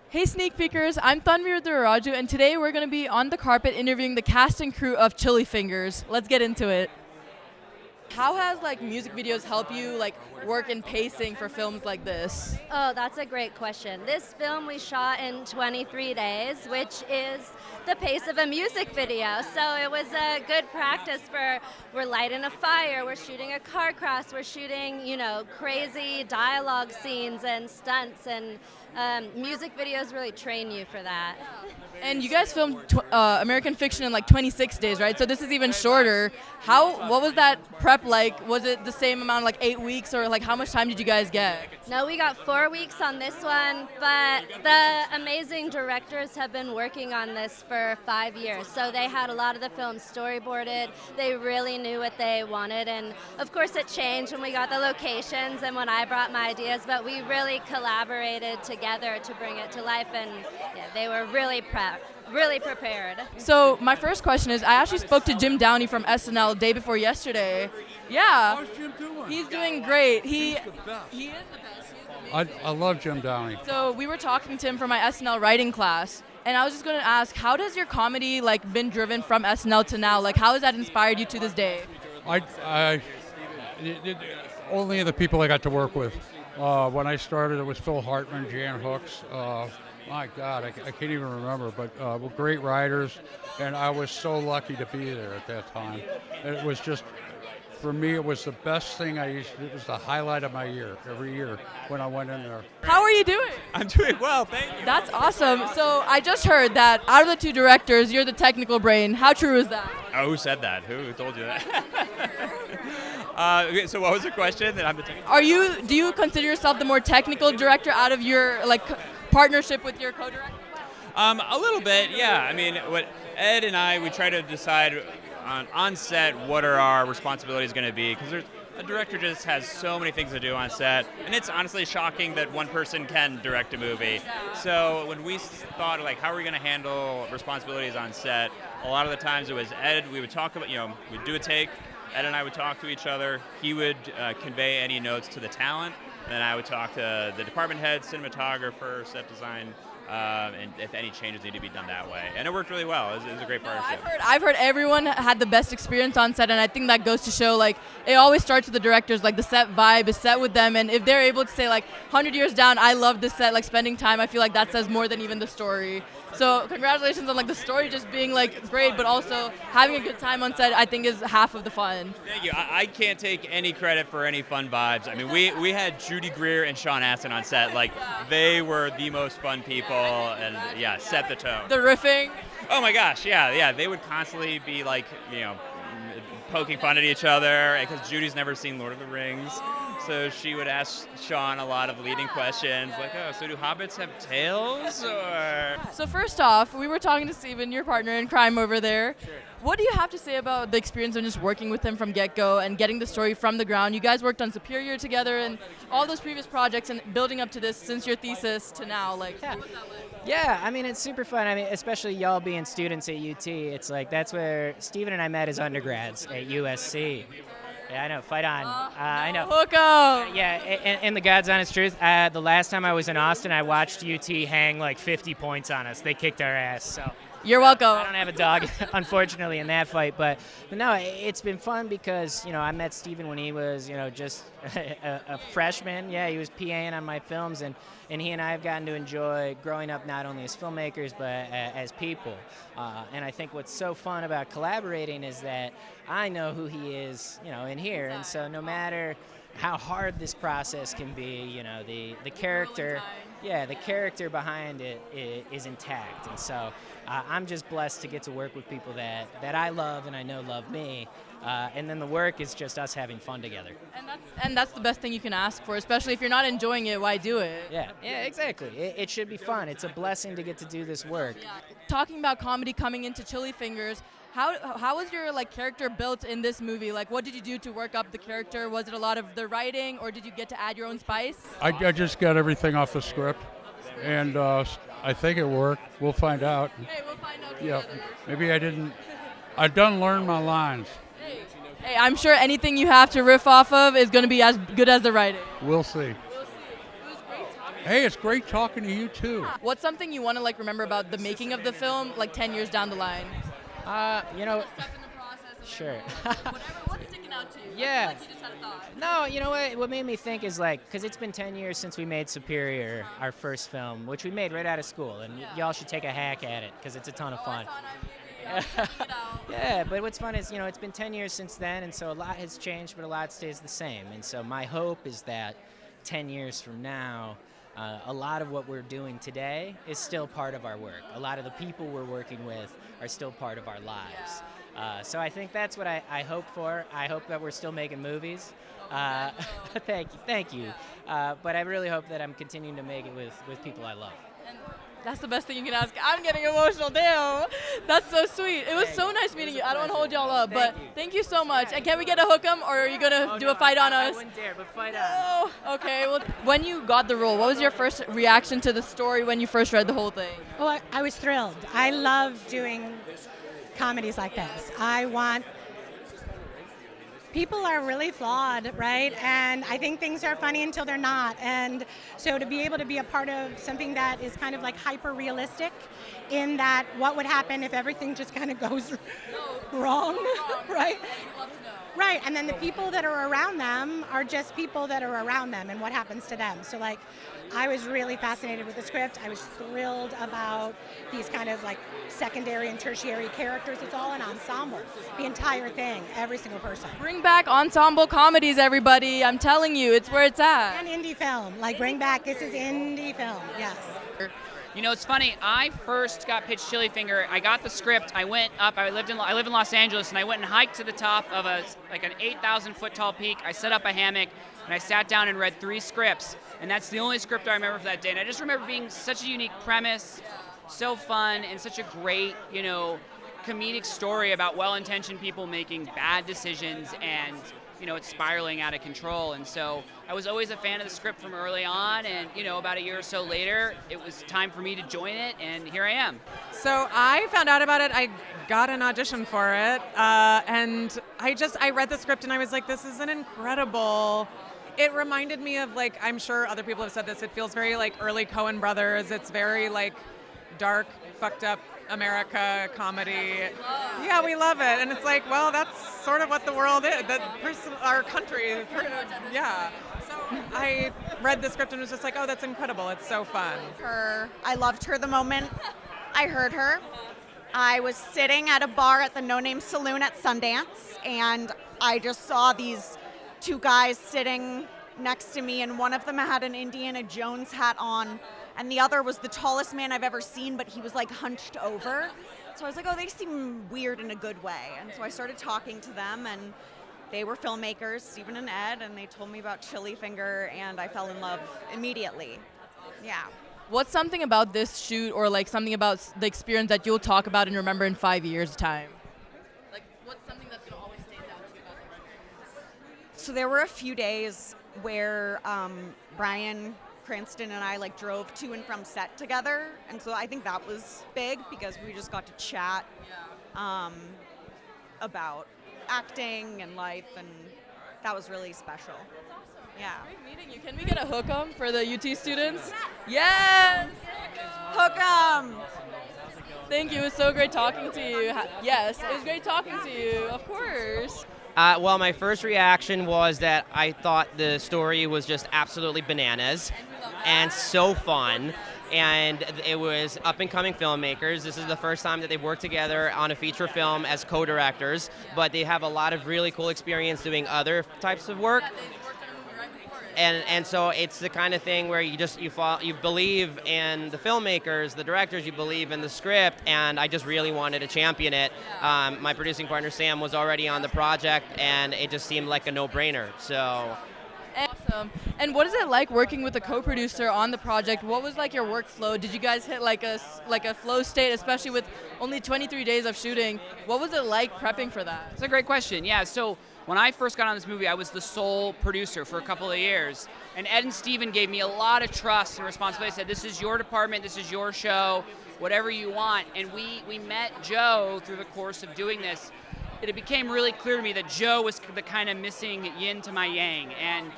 Hey sneak peekers, I'm Tanvi Rudraraju, and today we're going to be on the carpet interviewing the cast and crew of Chili Fingers. Let's get into it. How has music videos help you work in pacing for films like this? Oh, that's a great question. This film we shot in 23 days, which is the pace of a music video. So it was a good practice we're lighting a fire, we're shooting a car crash, we're shooting, crazy dialogue scenes and stunts, and music videos really train you for that. And you guys filmed American Fiction in 26 days, right? So this is even shorter. What was that prep like? Was it the same amount, 8 weeks, or how much time did you guys get? No, we got 4 weeks on this one, but the amazing directors have been working on this for 5 years. So they had a lot of the film storyboarded. They really knew what they wanted, and of course it changed when we got the locations and when I brought my ideas, but we really collaborated together to bring it to life, and they were really prepared. So my first question is, I actually spoke to Jim Downey from SNL day before yesterday. Yeah. How's Jim doing? He's doing great. He is the best. I love Jim Downey. So we were talking to him for my SNL writing class, and I was just going to ask, how does your comedy been driven from SNL to now? How has that inspired you to this day? Only the people I got to work with. When I started, it was Phil Hartman, Jan Hooks. My God, I can't even remember, but great writers, and I was so lucky to be there at that time. It was just, for me, it was the best thing it was the highlight of my year, every year when I went in there. How are you doing? I'm doing well, thank you. That's awesome. So I just heard that out of the two directors, you're the technical brain. How true is that? Oh, who said that? Who told you that? Okay, so what was the question? That I'm the technical. Do you consider yourself the more technical director out of your partnership with your co-director? A little bit, yeah. I mean, what Ed and we try to decide on set what are our responsibilities going to be, because a director just has so many things to do on set, and it's honestly shocking that one person can direct a movie. So when we thought how are we going to handle responsibilities on set, a lot of the times it was Ed. We would talk about, we'd do a take. Ed and I would talk to each other. He would convey any notes to the talent. And then I would talk to the department head, cinematographer, set design, and if any changes need to be done that way. And it worked really well. It was a great partnership. I've heard everyone had the best experience on set, and I think that goes to show it always starts with the directors. The set vibe is set with them, and if they're able to say 100 years down, I love this set, spending time, I feel that says more than even the story. So congratulations on the story just being great, but also having a good time on set, I think, is half of the fun. Thank you. I can't take any credit for any fun vibes. I mean, we had Judy Greer and Sean Astin on set. They were the most fun people, and set the tone. The riffing. Oh my gosh, yeah. They would constantly be poking fun at each other, because Judy's never seen Lord of the Rings. So she would ask Sean a lot of leading questions, so do hobbits have tails? Or... So first off, we were talking to Stephan, your partner in crime over there. Sure. What do you have to say about the experience of just working with him from get-go and getting the story from the ground? You guys worked on Superior together and all those previous projects, and building up to this since your thesis to now. What was that like? Yeah, I mean, it's super fun. I mean, especially y'all being students at UT. It's that's where Stephan and I met as undergrads at USC. Yeah, I know. Fight on. I know. Hook up. Yeah, and the God's honest truth, the last time I was in Austin, I watched UT hang 50 points on us. They kicked our ass. So you're welcome. I don't have a dog, unfortunately, in that fight. But no, it's been fun because, I met Stephan when he was, just a freshman. Yeah, he was PAing on my films, and he and I have gotten to enjoy growing up not only as filmmakers but as people. And I think what's so fun about collaborating is that I know who he is, in here. And so no matter how hard this process can be, the character, the character behind it is intact. And so I'm just blessed to get to work with people that I love and I know love me. And then the work is just us having fun together. And that's the best thing you can ask for, especially if you're not enjoying it, why do it? Yeah, exactly. It should be fun. It's a blessing to get to do this work. Talking about comedy coming into Chili Fingers, how was your character built in this movie? What did you do to work up the character? Was it a lot of the writing, or did you get to add your own spice? I just got everything off the script, and I think it worked. We'll find out. Hey, we'll find out together. Yeah, maybe I didn't. I done learn my lines. Hey, I'm sure anything you have to riff off of is going to be as good as the writing. We'll see. It was great talking Hey, it's great talking to you too. What's something you want to like remember about the making of the film, like 10 years down the line? You know, Step in the process. And sure. whatever. What's sticking out to you? Yeah. Like you just had a thought. No, you know what made me think is like, because it's been 10 years since we made Superior, our first film, which we made right out of school, and y'all should take a hack at it, because it's a ton of fun. Yeah, but what's fun is, you know, it's been 10 years since then, and so a lot has changed, but a lot stays the same. And so my hope is that 10 years from now, a lot of what we're doing today is still part of our work. A lot of the people we're working with are still part of our lives. So I think that's what I hope for. I hope that we're still making movies. Thank you. But I really hope that I'm continuing to make it with people I love. That's the best thing you can ask. I'm getting emotional, damn. That's so sweet. It was so nice meeting you. I don't want to hold y'all up, but thank you so much. And can we get a hook 'em, or are you going to do a fight on us? I wouldn't dare, but fight on. Oh, okay. Well, when you got the role, what was your first reaction to the story when you first read the whole thing? Well, I was thrilled. I love doing comedies like this. People are really flawed, right? And I think things are funny until they're not. And so to be able to be a part of something that is kind of like hyper realistic in that what would happen if everything just kind of goes wrong, right? Right, and then the people that are around them are just people that are around them and what happens to them. So like, I was really fascinated with the script. I was thrilled about these kind of like secondary and tertiary characters. It's all an ensemble, the entire thing, every single person. Bring back ensemble comedies, everybody. I'm telling you, it's where it's at. And indie film, like bring back, this is indie film, yes. You know, it's funny. I first got pitched Chili Finger. I got the script. I went up. I live in Los Angeles, and I went and hiked to the top of an 8,000-foot tall peak. I set up a hammock, and I sat down and read 3 scripts. And that's the only script I remember for that day. And I just remember being such a unique premise, so fun, and such a great, you know, comedic story about well-intentioned people making bad decisions and, you know, it's spiraling out of control. And so I was always a fan of the script from early on, and, you know, about a year or so later, it was time for me to join it, and here I am. So I found out about it. I got an audition for it, and I read the script, and I was like, this is an incredible... It reminded me of, like, I'm sure other people have said this, it feels very like early Coen Brothers. It's very like dark, fucked up America comedy. Yeah, we love it. And it's like, well, that's sort of what the world is, our country. Yeah. So I read the script and was just like, oh, that's incredible. It's so fun. I loved her the moment I heard her. I was sitting at a bar at the No Name Saloon at Sundance, and I just saw these 2 guys sitting next to me, and one of them had an Indiana Jones hat on, and the other was the tallest man I've ever seen, but he was like hunched over. So I was like, oh, they seem weird in a good way. And so I started talking to them, and they were filmmakers, Stephan and Ed, and they told me about Chili Finger, and I fell in love immediately. Yeah. What's something about this shoot, or like something about the experience that you'll talk about and remember in 5 years' time? Like, what's something that's going to always stand out to you about the record? So there were a few days where Brian Cranston and I like drove to and from set together, and so I think that was big because we just got to chat about acting and life, and that was really special. That's awesome. Yeah. Great meeting you. Can we get a hook 'em for the UT students? Yes! Hook 'em! Thank you. It was so great talking to you. Yes, it was great talking to you. Of course. Well, my first reaction was that I thought the story was just absolutely bananas and so fun. And it was up-and-coming filmmakers. This is the first time that they've worked together on a feature film as co-directors, but they have a lot of really cool experience doing other types of work. And so it's the kind of thing where you believe in the filmmakers, the directors, you believe in the script, and I just really wanted to champion it. My producing partner Sam was already on the project, and it just seemed like a no-brainer. So. Awesome. And what is it like working with a co-producer on the project? What was like your workflow? Did you guys hit like a flow state, especially with only 23 days of shooting? What was it like prepping for that? It's a great question. Yeah, so when I first got on this movie, I was the sole producer for a couple of years. And Ed and Stephan gave me a lot of trust and responsibility. They said, this is your department, this is your show, whatever you want. And we met Joe through the course of doing this. It became really clear to me that Joe was the kind of missing yin to my yang. And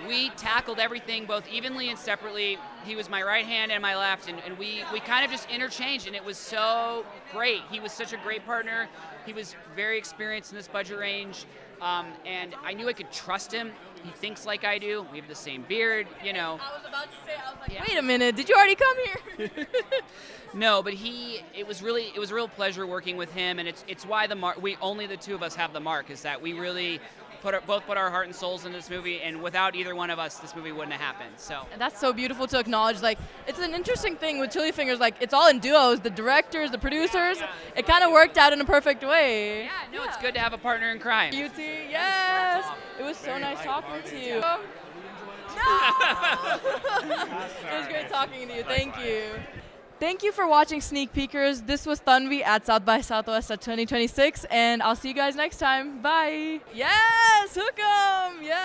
we tackled everything both evenly and separately. he was my right hand and my left, and we kind of just interchanged, and it was so great. He was such a great partner. He was very experienced in this budget range, and I knew I could trust him. He thinks like I do. We have the same beard, you know. I was about to say, I was like, wait a minute, did you already come here? No, but it was a real pleasure working with him, and it's why only the two of us have the mark, is that we really both put our heart and souls into this movie, and without either one of us, this movie wouldn't have happened. So. And that's so beautiful to acknowledge. Like, it's an interesting thing with Chili Fingers. Like, it's all in duos. The directors, the producers. It kind of worked out in a perfect way. Yeah, no, it's good to have a partner in crime. UT, yes. It was so nice talking to you. No. It was great talking to you. Thank you. Thank you for watching Sneak Peekers. This was Tanvi at South by Southwest at 2026, and I'll see you guys next time. Bye. Yes, hook 'em. Yes.